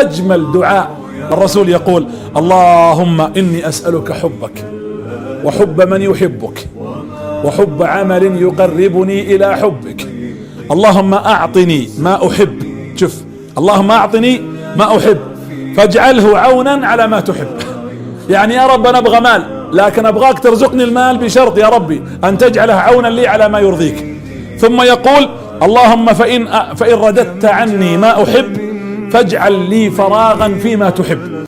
أجمل دعاء. الرسول يقول: اللهم إني أسألك حبك وحب من يحبك وحب عمل يقربني إلى حبك. اللهم أعطني ما أحب. شوف، اللهم أعطني ما أحب فاجعله عونا على ما تحب. يعني يا رب أنا أبغى مال، لكن أبغاك ترزقني المال بشرط يا ربي أن تجعله عونا لي على ما يرضيك. ثم يقول: اللهم فإن رددت عني ما أحب فاجعل لي فراغا فيما تحب.